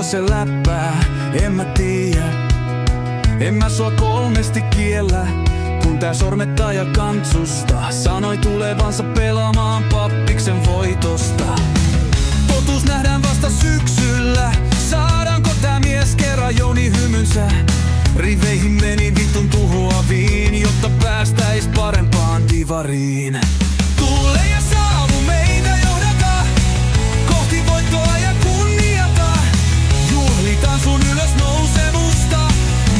se läppää, en mä tiedä. En mä sua kolmesti kiellä, kun tää sormettaja kantsusta sanoi tulevansa pelaamaan pappiksen voitosta. Totuus nähdään vasta syksyllä, saadaanko tää mies kerran Jouni hymynsä? Riveihin meni vitun tuhoaviin, jotta päästäis parempaan divariin. Tule ja saavu meitä johdata kohti voittoa ja kunniata. Juhlitaan sun ylösnousemusta,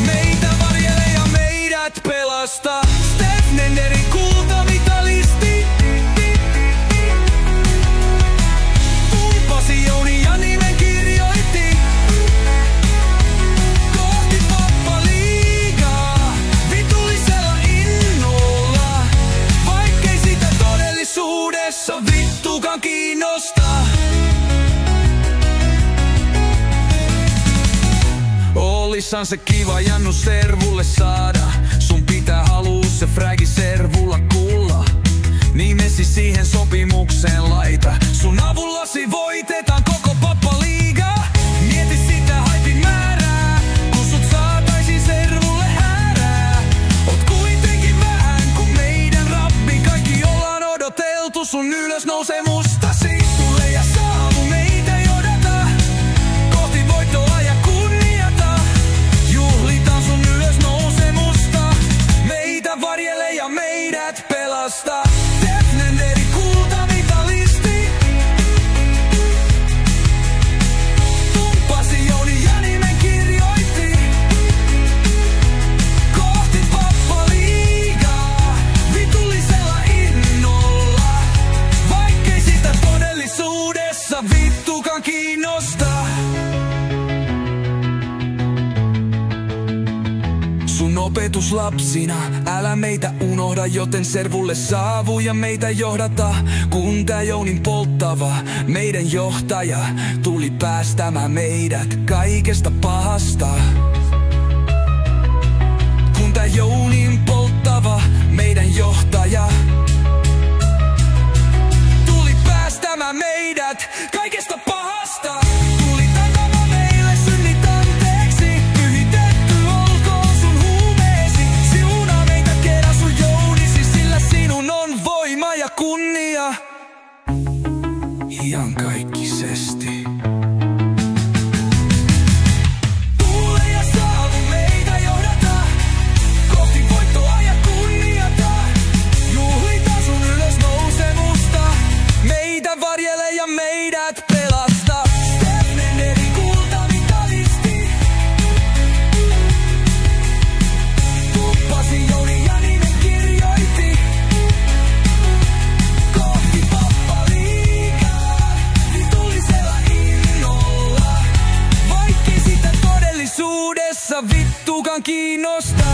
meitä varjele ja meidät pelasta. Stefnenderin kultamitalisti tumpasi Jouni ja nimen kirjoitti kohti pappaliigaa vitullisella innolla, vaikkei sitä todellisuudessa vittukaan kiinnosta. Olissan se kiva Jannu servulle saada, sun pitää haluu se frägi servulla kulla. Nimesi siihen sopimukseen laita, sun avullasi voitetaan koko pappaliiga. Mieti sitä haipin määrää, kun sut saataisin servulle häärää. Oot kuitenkin vähän kun meidän rabbi, kaikki ollaan odoteltu sun ylösnousemustasi. Tule ja saavu meitä johdata kohti voittoa ja kunniata. Juhlitaan sun ylösnousemusta, meitä varjele ja meidät pelasta. Stefnenderin kultamitalisti tumpasi Jouni ja nimen kirjoitti kohti pappaliigaa vitullisella innolla, vaikkei sitä todellisuudessa vittukaan kiinnosta. Sun opetuslapsina älä meitä unohda, joten servulle saavu ja meitä johdata. Kun tää Jounin polttava meidän johtaja tuli päästämään meidät kaikesta pahasta. Kun tää Jounin polttava meidän johtaja tuli päästämään meidät kaikesta pahasta. Tuli takaamaan meille synnit anteeksi, pyhitetty olkoon sun huumeesi. Siunaa meitä kerran sun Jounisi, sillä sinun on voima ja kunnia iankaikkisesti. Tule ja saavu meitä johdata kohti voittoa ja kunniata. Juhlitaan sun ylösnousemusta, meitä varjele ja meidät pelasta. Stefnenderin kultamitalisti tuppasi Jouni ja nimen kirjoitti kohti pappaliigaa vitullisella innolla, vaikkei sitä todellisuudessa vittukaan kiinnosta.